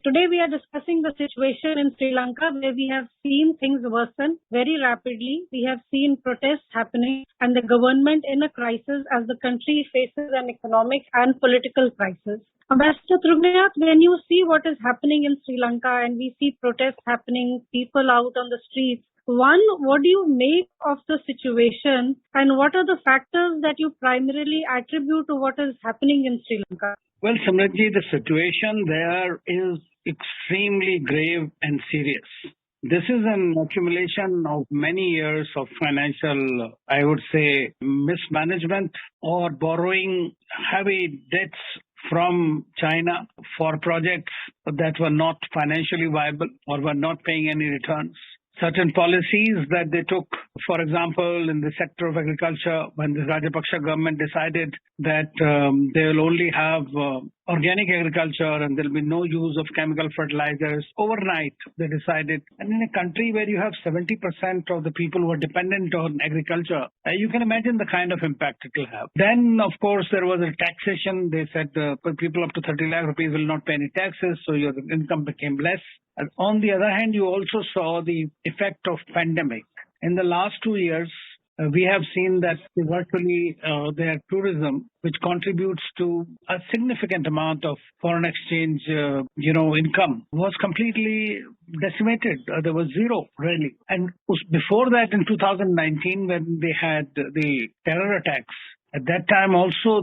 Today we are discussing the situation in Sri Lanka where we have seen things worsen very rapidly. We have seen protests happening and the government in a crisis as the country faces an economic and political crisis. Ambassador Trugnath, when you see what is happening in Sri Lanka and we see protests happening, people out on the streets, one, what do you make of the situation and what are the factors that you primarily attribute to what is happening in Sri Lanka? Well, Samritji, the situation there is extremely grave and serious. This is an accumulation of many years of financial, I would say, mismanagement or borrowing heavy debts from China for projects that were not financially viable or were not paying any returns. Certain policies that they took, for example, in the sector of agriculture, when the Rajapaksa government decided that they will only have organic agriculture and there will be no use of chemical fertilizers. Overnight, they decided. And in a country where you have 70% of the people who are dependent on agriculture, you can imagine the kind of impact it will have. Then, of course, there was a taxation. They said people up to 30 lakh rupees will not pay any taxes, so your income became less. And on the other hand, you also saw the effect of pandemic. In the last 2 years, we have seen that virtually their tourism, which contributes to a significant amount of foreign exchange, income, was completely decimated. There was zero, really. And before that, in 2019, when they had the terror attacks, at that time also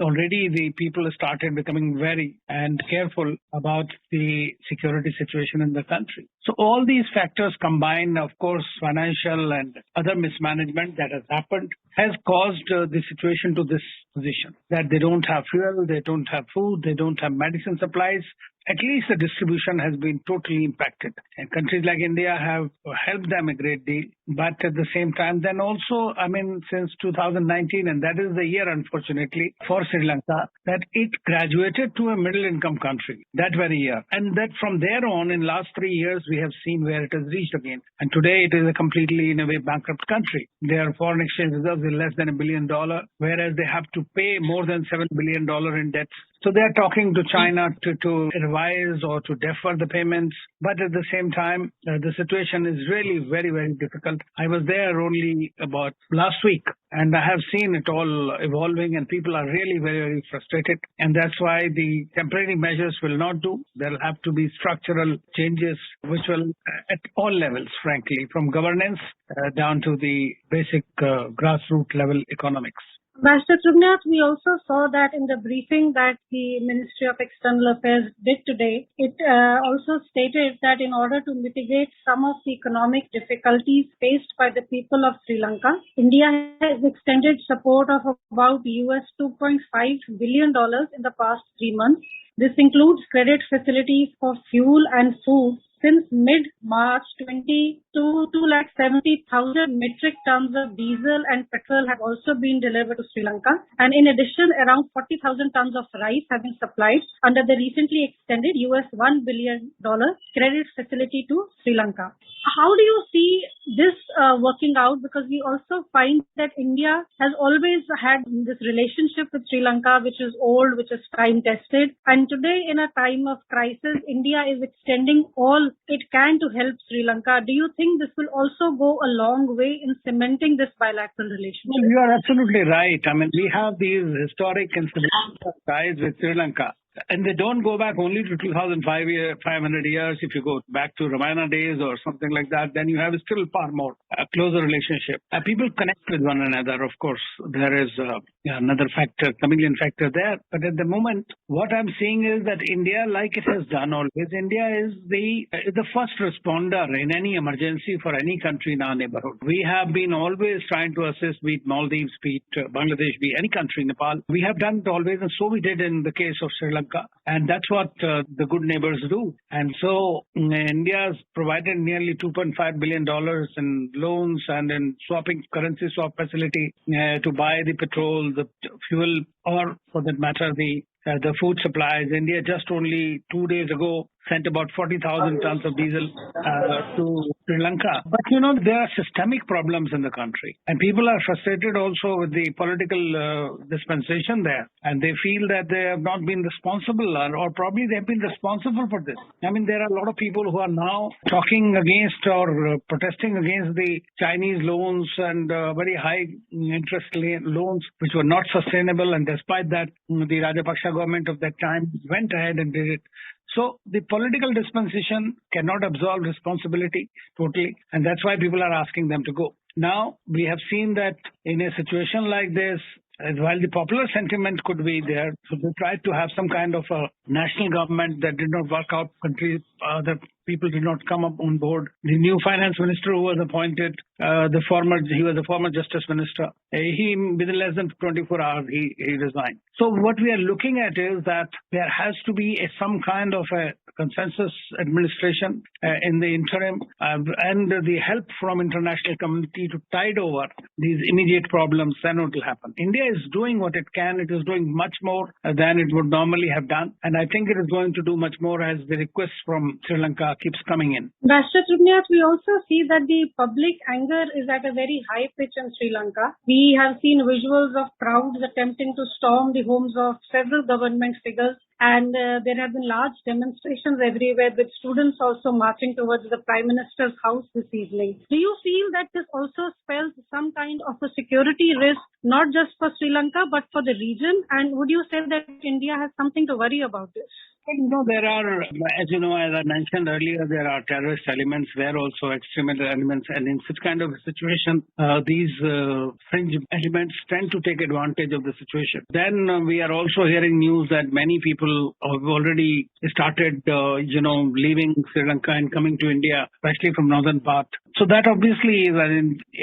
already the people started becoming very and careful about the security situation in the country. So all these factors combined, of course, financial and other mismanagement that has happened has caused the situation to this position, that they don't have fuel, they don't have food, they don't have medicine supplies. At least the distribution has been totally impacted. And countries like India have helped them a great deal. But at the same time, then also, since 2019, and that is the year, unfortunately, for Sri Lanka, that it graduated to a middle income country that very year. And that from there on, in last 3 years, we have seen where it has reached again. And today it is a completely, in a way, bankrupt country. Their foreign exchange reserves are less than $1 billion, whereas they have to pay more than $7 billion in debts. So they are talking to China to revise or to defer the payments. But at the same time, the situation is really very, very difficult. I was there only about last week and I have seen it all evolving and people are really very, very frustrated. And that's why the temporary measures will not do. There will have to be structural changes which will at all levels, frankly, from governance down to the basic grassroots level economics. Ambassador Trugnath, we also saw that in the briefing that the Ministry of External Affairs did today, it also stated that in order to mitigate some of the economic difficulties faced by the people of Sri Lanka, India has extended support of about $2.5 billion in the past 3 months. This includes credit facilities for fuel and food. Since mid-March 20, 270,000 metric tons of diesel and petrol have also been delivered to Sri Lanka. And in addition, around 40,000 tons of rice have been supplied under the recently extended $1 billion credit facility to Sri Lanka. How do you see this working out? Because we also find that India has always had this relationship with Sri Lanka, which is old, which is time-tested. And today, in a time of crisis, India is extending all it can to help Sri Lanka. Do you think this will also go a long way in cementing this bilateral relationship? Well, you are absolutely right. We have these historic and significant ties with Sri Lanka. And they don't go back only to 500 years. If you go back to Ramayana days or something like that, then you have still far more closer relationship. People connect with one another, of course. There is another factor, chameleon factor there. But at the moment, what I'm seeing is that India, like it has done always, India is the first responder in any emergency for any country in our neighborhood. We have been always trying to assist, be it Maldives, be it Bangladesh, be any country, Nepal. We have done it always, and so we did in the case of Sri Lanka. And that's what the good neighbors do. And so India has provided nearly $2.5 billion in loans and in currency swap facility to buy the petrol, the fuel, or for that matter, the food supplies. India just only 2 days ago sent about 40,000 tons of diesel to Sri Lanka. But there are systemic problems in the country, and people are frustrated also with the political dispensation there, and they feel that they have not been responsible, or probably they have been responsible for this. I mean, there are a lot of people who are now talking against or protesting against the Chinese loans and very high interest loans, which were not sustainable, and despite that, the Rajapaksa government of that time went ahead and did it. So the political dispensation cannot absolve responsibility totally, and that's why people are asking them to go. Now, we have seen that in a situation like this, while the popular sentiment could be there, so they tried to have some kind of a national government that did not work out. That people did not come up on board. The new finance minister who was appointed, he was a former justice minister. He within less than 24 hours he resigned. So what we are looking at is that there has to be some kind of a consensus administration in the interim, and the help from international community to tide over these immediate problems. Then what will happen? India is doing what it can. It is doing much more than it would normally have done, and I think it is going to do much more as the requests from Sri Lanka keeps coming in. Ambassador Tribhunath, we also see that the public anger is at a very high pitch in Sri Lanka. We have seen visuals of crowds attempting to storm the homes of several government figures, and there have been large demonstrations everywhere, with students also marching towards the Prime Minister's house this evening. Do you feel that this also spells some kind of a security risk, not just for Sri Lanka, but for the region? And would you say that India has something to worry about this? There are, as you know, as I mentioned earlier, there are terrorist elements, there are also extremist elements, and in such kind of a situation, these fringe elements tend to take advantage of the situation. Then we are also hearing news that many people have already started, leaving Sri Lanka and coming to India, especially from northern part. So that obviously is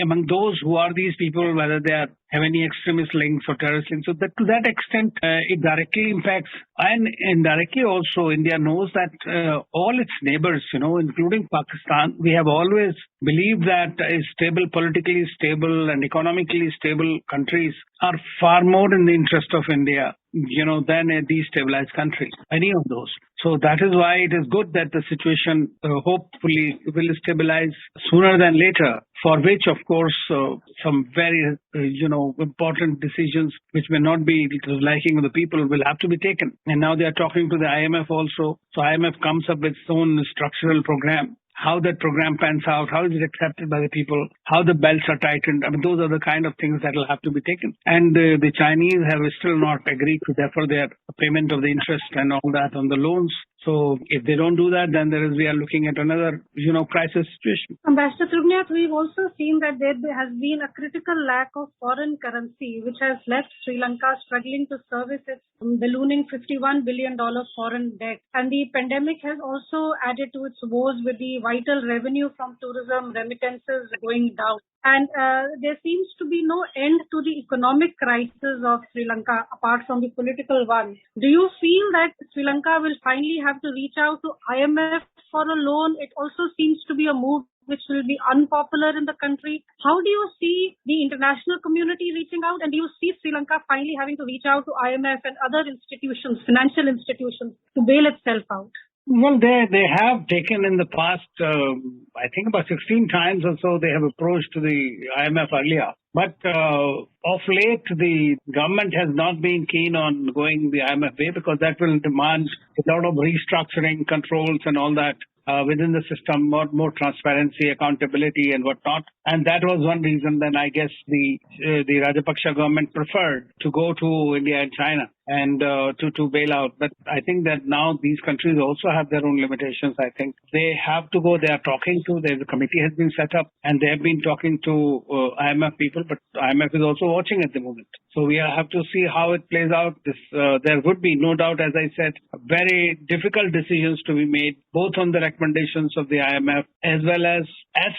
among those who are these people, whether they have any extremist links or terrorist links. So that to that extent, it directly impacts, and indirectly also India knows that all its neighbors, including Pakistan, we have always believed that politically stable and economically stable countries are far more in the interest of India, than a destabilized country, any of those. So that is why it is good that the situation hopefully will stabilize sooner than later, for which, of course, some very, important decisions which may not be to the liking of the people will have to be taken. And now they are talking to the IMF also. So IMF comes up with its own structural program. How that program pans out, how is it accepted by the people, how the belts are tightened. I mean, those are the kind of things that will have to be taken. And the Chinese have still not agreed to defer their payment of the interest and all that on the loans. So if they don't do that, then we are looking at another, crisis situation. Ambassador Tribhunath, we've also seen that there has been a critical lack of foreign currency, which has left Sri Lanka struggling to service its ballooning $51 billion foreign debt. And the pandemic has also added to its woes, with the vital revenue from tourism remittances going down. And there seems to be no end to the economic crisis of Sri Lanka apart from the political one. Do you feel that Sri Lanka will finally have to reach out to IMF for a loan? It also seems to be a move which will be unpopular in the country. How do you see the international community reaching out? And do you see Sri Lanka finally having to reach out to IMF and other institutions, financial institutions, to bail itself out? Well, they have taken in the past, I think about 16 times or so, they have approached the IMF earlier. But of late, the government has not been keen on going the IMF way, because that will demand a lot of restructuring, controls and all that within the system, more transparency, accountability and whatnot. And that was one reason then I guess the Rajapaksa government preferred to go to India and China and to bail out. But I think that now these countries also have their own limitations. I think they have to go. They are talking to, the committee has been set up and they have been talking to IMF people, but IMF is also watching at the moment. So we have to see how it plays out. There would be no doubt, as I said, very difficult decisions to be made, both on the recommendations of the IMF as well as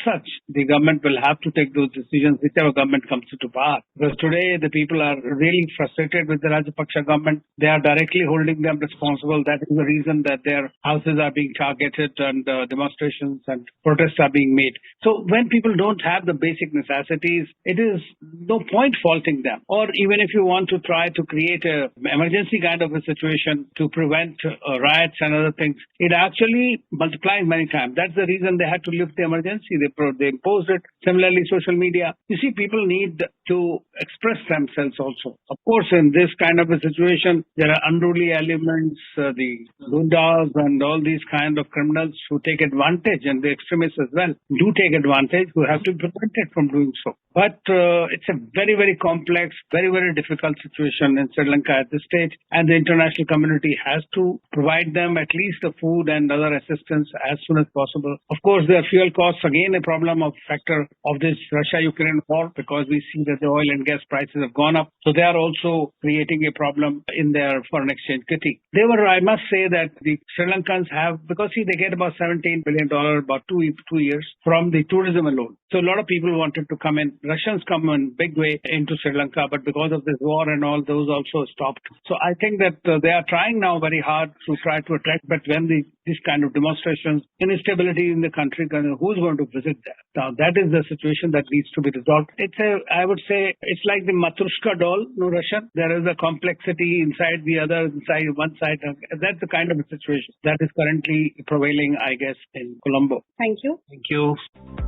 such, the government will have to take those decisions, whichever government comes into power. Because today the people are really frustrated with the Rajapaksa government. They are directly holding them responsible. That is the reason that their houses are being targeted and demonstrations and protests are being made. So when people don't have the basic necessities, it is no point faulting them. Or even if you want to try to create an emergency kind of a situation to prevent riots and other things, it actually multiplies many times. That's the reason they had to lift the emergency currency. They imposed it. Similarly, social media. You see, people need to express themselves also. Of course, in this kind of a situation, there are unruly elements, the gundas and all these kind of criminals who take advantage, and the extremists as well do take advantage, who have to be prevented from doing so. But it's a very, very complex, very, very difficult situation in Sri Lanka at this stage, and the international community has to provide them at least the food and other assistance as soon as possible. Of course, the fuel costs, again, a problem of factor of this Russia-Ukraine war, because we see that the oil and gas prices have gone up. So they are also creating a problem in their foreign exchange kitty. I must say that the Sri Lankans have, because see, they get about $17 billion about two years from the tourism alone. So a lot of people wanted to come in. Russians come in big way into Sri Lanka, but because of this war and all, those also stopped. So I think that they are trying now very hard to try to attract, but when this kind of demonstrations, instability in the country, who's going to visit that? Now that is the situation that needs to be resolved. I would say, it's like the Matrushka doll, no Russian. There is a complexity inside the other, inside one side. That's the kind of a situation that is currently prevailing, I guess, in Colombo. Thank you. Thank you.